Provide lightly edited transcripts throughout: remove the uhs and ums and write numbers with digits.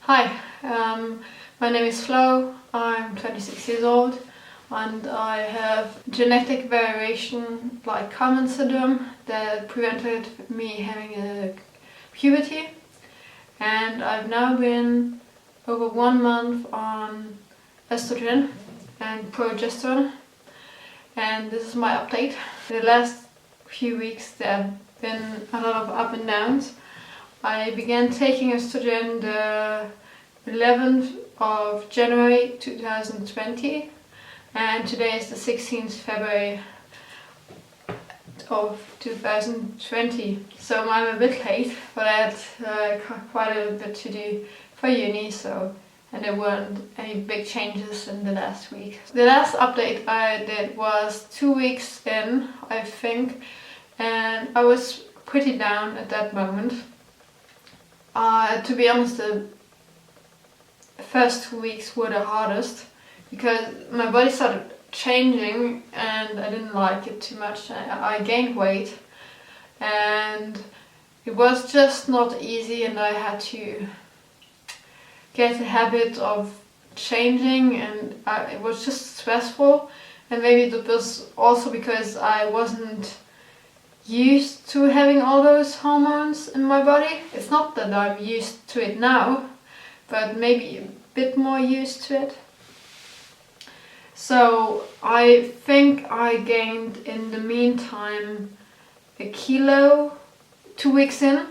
Hi, my name is Flo. I'm 26 years old and I have genetic variation like Kallmann Syndrome that prevented me having a puberty, and I've now been over 1 month on estrogen and progesterone, and this is my update. The last few weeks there have been a lot of up and downs. I began taking estrogen the 11th of January 2020, and today is the 16th February of 2020. So I'm a bit late, but I had quite a bit to do for uni, and there weren't any big changes in the last week. The last update I did was 2 weeks in, I think, and I was pretty down at that moment. To be honest, the first 2 weeks were the hardest because my body started changing and I didn't like it too much. I gained weight and it was just not easy, and I had to get a habit of changing, and it was just stressful. And maybe it was also because I wasn't used to having all those hormones in my body. It's not that I'm used to it now, but maybe a bit more used to it. So I think I gained in the meantime a kilo 2 weeks in,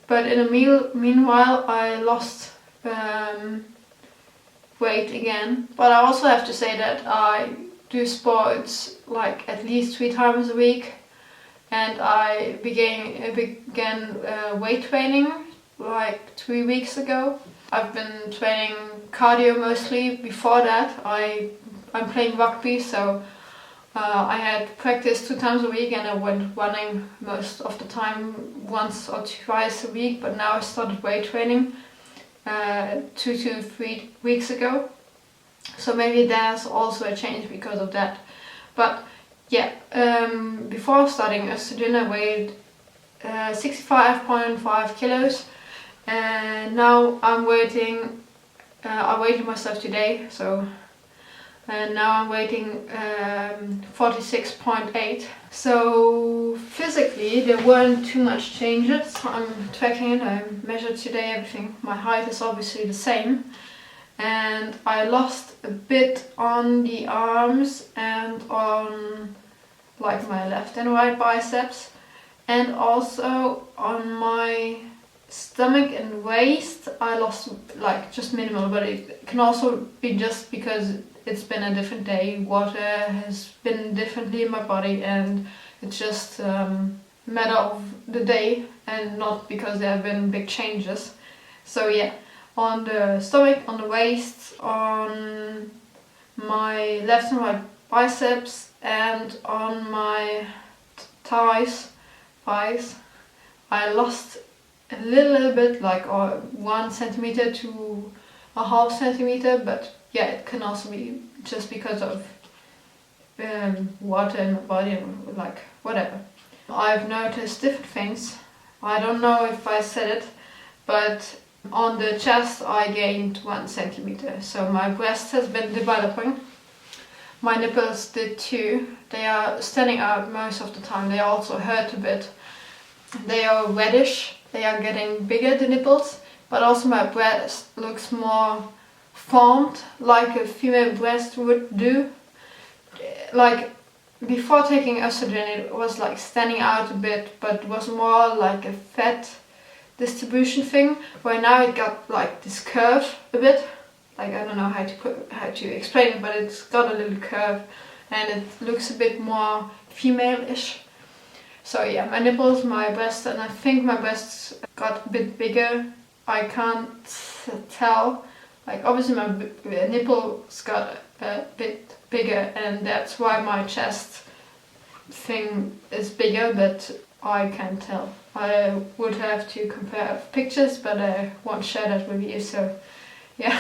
but in the meanwhile I lost weight again. But I also have to say that I do sports like at least 3 times a week, and I began weight training like 3 weeks ago. I've been training cardio mostly. Before that I'm playing rugby, so I had practice 2 times a week and I went running most of the time, once or twice a week. But now I started weight training 2 to 3 weeks ago. So maybe there's also a change because of that. But yeah, before starting estrogen I weighed 65.5 kilos, and now I weighed myself today, and now I'm weighing 46.8. So physically there weren't too much changes. I'm tracking it, I measured today everything. My height is obviously the same, and I lost a bit on the arms and on like my left and right biceps, and also on my stomach and waist I lost like just minimal, but it can also be just because it's been a different day. Water has been differently in my body, and it's just a matter of the day and not because there have been big changes. So yeah, on the stomach, on the waist, on my left and right biceps, and on my thighs, I lost a little bit, like 1 centimeter to a half centimeter, but yeah, it can also be just because of water in my body and like whatever. I've noticed different things. I don't know if I said it, but on the chest I gained 1 centimeter, so my breast has been developing. My nipples did too. They are standing out most of the time. They also hurt a bit. They are reddish. They are getting bigger, the nipples, but also my breast looks more formed like a female breast would do. Like before taking estrogen it was like standing out a bit, but it was more like a fat distribution thing, where now it got like this curve a bit. Like I don't know how to explain it, but it's got a little curve and it looks a bit more female-ish. So yeah, my nipples, my breast, and I think my breasts got a bit bigger. I can't tell. Like obviously my nipples got a bit bigger, and that's why my chest thing is bigger, but I can't tell. I would have to compare pictures, but I won't share that with you, so yeah.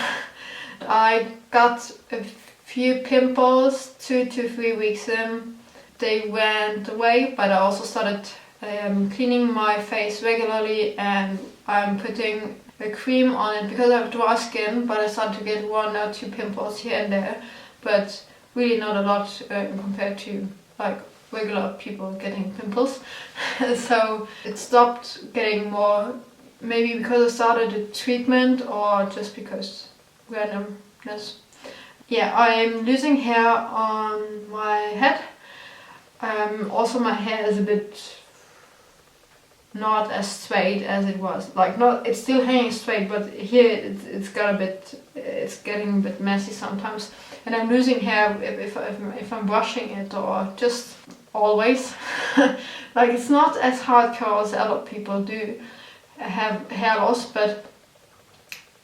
I got a few pimples 2 to 3 weeks in. They went away, but I also started cleaning my face regularly, and I'm putting a cream on it because I have dry skin, but I started to get 1 or 2 pimples here and there, but really not a lot compared to like regular people getting pimples. So it stopped getting more, maybe because I started a treatment or just because randomness. Yeah, I'm losing hair on my head. Also my hair is a bit not as straight as it was. Like not, it's still hanging straight, but here it's got a bit, it's getting a bit messy sometimes. And I'm losing hair if I'm brushing it or just always. Like it's not as hardcore as a lot of people do have hair loss, but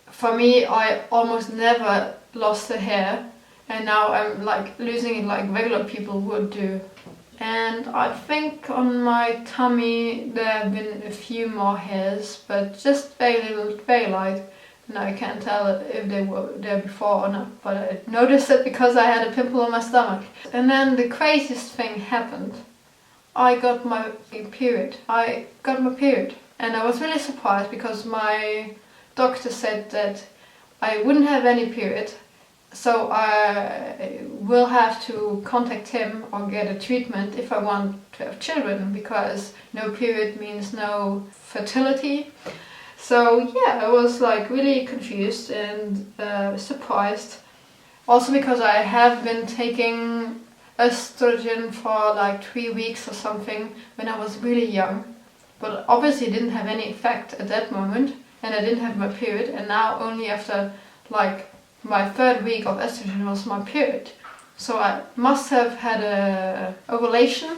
for me I almost never lost the hair, and now I'm like losing it like regular people would do. And I think on my tummy there have been a few more hairs, but just very little, very light. And I can't tell if they were there before or not, but I noticed it because I had a pimple on my stomach. And then the craziest thing happened. I got my period. And I was really surprised because my doctor said that I wouldn't have any period. So I will have to contact him or get a treatment if I want to have children, because no period means no fertility. So yeah, I was like really confused and surprised. Also because I have been taking estrogen for like 3 weeks or something when I was really young, but obviously it didn't have any effect at that moment, and I didn't have my period, and now only after like my 3rd week of estrogen was my period. So I must have had a ovulation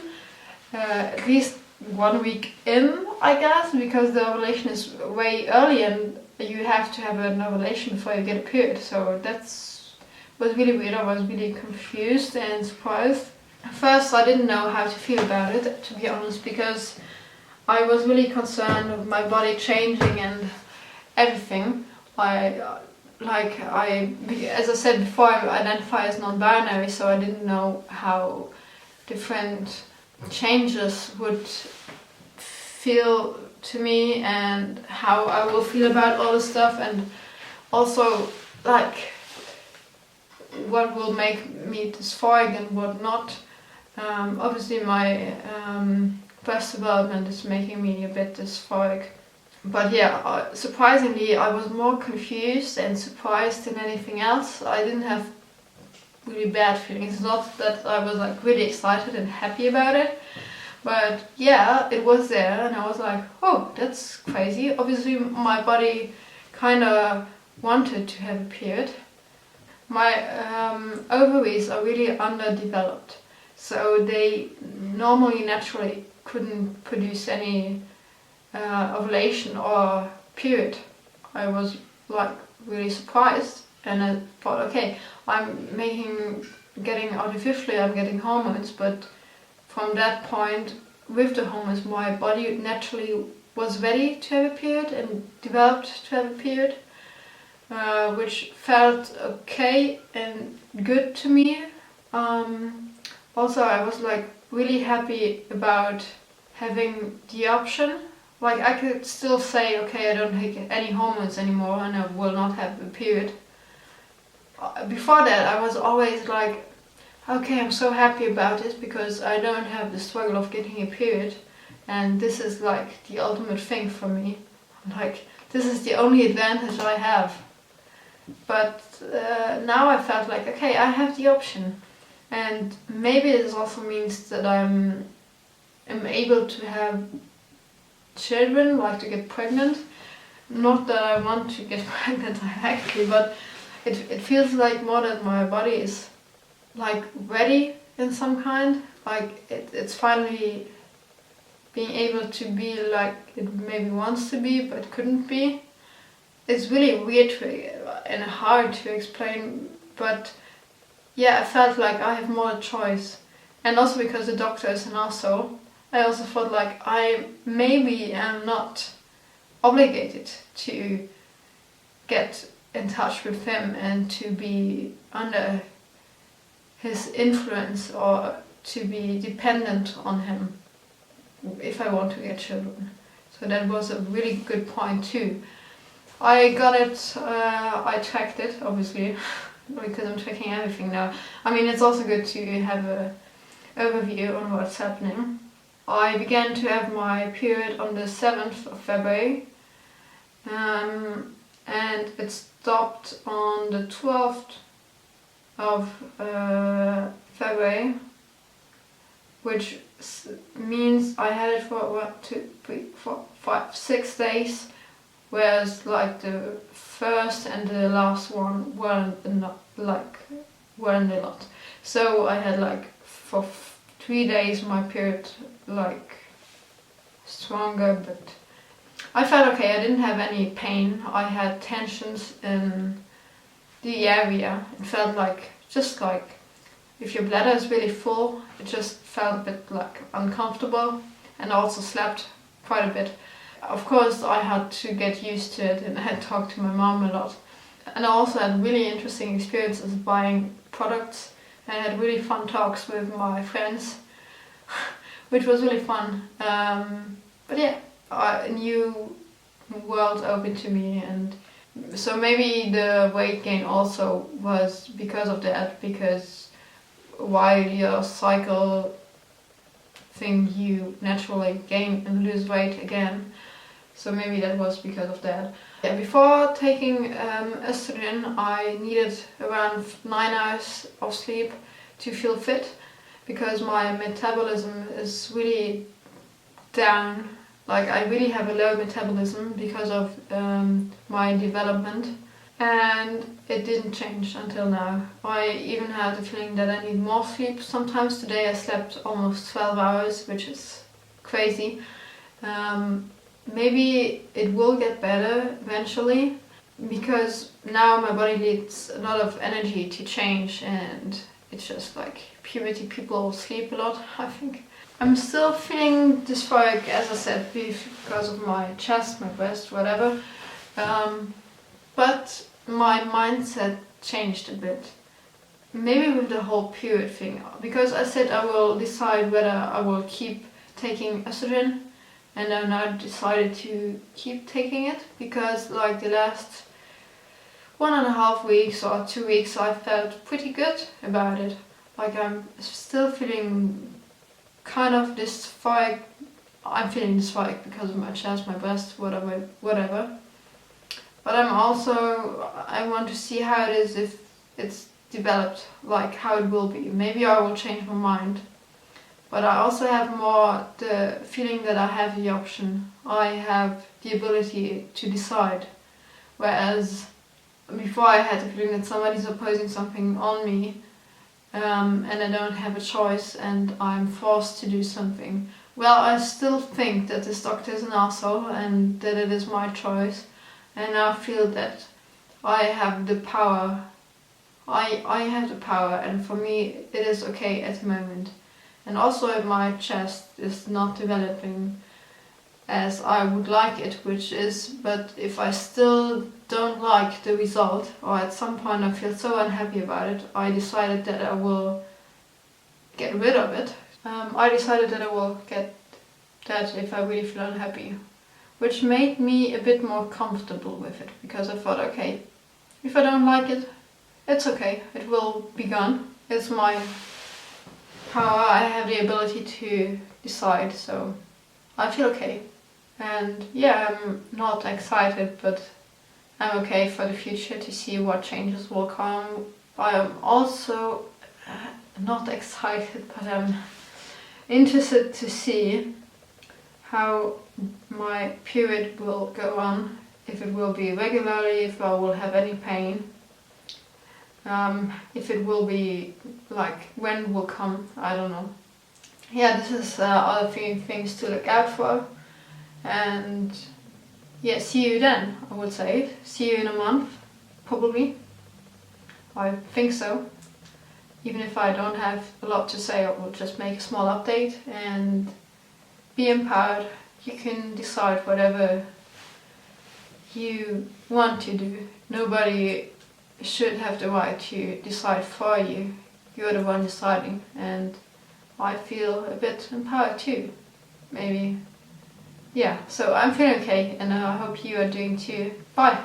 at least 1 week in, I guess, because the ovulation is way early and you have to have an ovulation before you get a period. So was really weird. I was really confused and surprised. At first I didn't know how to feel about it, to be honest, because I was really concerned with my body changing and everything. As I said before, I identify as non-binary, so I didn't know how different changes would feel to me and how I will feel about all this stuff, and also like what will make me dysphoric and what not. Obviously my breast development is making me a bit dysphoric. But yeah, surprisingly I was more confused and surprised than anything else. I didn't have really bad feelings. It's not that I was like really excited and happy about it, but yeah, it was there and I was like, oh, that's crazy. Obviously my body kind of wanted to have a period. My ovaries are really underdeveloped, so they normally naturally couldn't produce any ovulation or period. I was like really surprised, and I thought, okay, getting artificially, I'm getting hormones, but from that point, with the hormones, my body naturally was ready to have a period and developed to have a period, which felt okay and good to me. Also, I was like really happy about having the option. Like I could still say, okay, I don't take any hormones anymore and I will not have a period. Before that I was always like, okay, I'm so happy about it because I don't have the struggle of getting a period, and this is like the ultimate thing for me. Like this is the only advantage I have. But now I felt like, okay, I have the option, and maybe this also means that I'm able to have children, like to get pregnant. Not that I want to get pregnant actually, but it feels like more that my body is like ready in some kind. Like it's finally being able to be like it maybe wants to be but couldn't be. It's really weird and hard to explain, but yeah, I felt like I have more choice. And also because the doctor is an arsehole, I also felt like I maybe am not obligated to get in touch with him and to be under his influence or to be dependent on him if I want to get children. So that was a really good point too. I got it, I tracked it, obviously, because I'm tracking everything now. I mean, it's also good to have a overview on what's happening. I began to have my period on the 7th of February, and it stopped on the 12th of February, which means I had it for 1, 2, 3, 4, 5, 6 days, whereas like the first and the last one weren't a lot. So I had like for 3 days my period like stronger, but I felt okay. I didn't have any pain. I had tensions in the area. It felt like, just like if your bladder is really full, it just felt a bit like uncomfortable, and I also slept quite a bit. Of course I had to get used to it, and I had talked to my mom a lot. And I also had really interesting experiences buying products, and I had really fun talks with my friends, which was really fun. But yeah, a new world opened to me, and so maybe the weight gain also was because of that, because while your cycle thing you naturally gain and lose weight again, so maybe that was because of that. Yeah, before taking estrogen I needed around 9 hours of sleep to feel fit, because my metabolism is really down. Like I really have a low metabolism because of my development, and it didn't change until now. I even have the feeling that I need more sleep. Sometimes today I slept almost 12 hours, which is crazy. Maybe it will get better eventually, because now my body needs a lot of energy to change, and it's just like puberty people sleep a lot, I think. I'm still feeling dysphoric, as I said, because of my chest, my breast, whatever. But my mindset changed a bit. Maybe with the whole period thing, because I said I will decide whether I will keep taking estrogen, and I've now decided to keep taking it, because like the last 1.5 weeks or 2 weeks I felt pretty good about it. Like I'm still feeling kind of dysphoric. I'm feeling dysphoric because of my chest, my breast, whatever. But I want to see how it is if it's developed, like how it will be. Maybe I will change my mind. But I also have more the feeling that I have the option. I have the ability to decide. Whereas before I had the feeling that somebody's opposing something on me, and I don't have a choice and I'm forced to do something. Well, I still think that this doctor is an asshole and that it is my choice, and I feel that I have the power. I have the power, and for me it is okay at the moment. And also if my chest is not developing as I would like it, but if I still don't like the result, or at some point I feel so unhappy about it, I decided that I will get rid of it. I decided that I will get that if I really feel unhappy, which made me a bit more comfortable with it, because I thought, okay, if I don't like it, it's okay, it will be gone. It's my power, I have the ability to decide, so I feel okay. And yeah, I'm not excited, but I'm okay for the future to see what changes will come. I am also not excited, but I'm interested to see how my period will go on, if it will be regularly, if I will have any pain, if it will be like when it will come, I don't know. Yeah, this is other few things to look out for. And yeah, see you then, I would say. See you in a month, probably. I think so. Even if I don't have a lot to say, I will just make a small update and be empowered. You can decide whatever you want to do. Nobody should have the right to decide for you. You're the one deciding, and I feel a bit empowered too. Maybe yeah, so I'm feeling okay, and I hope you are doing too. Bye!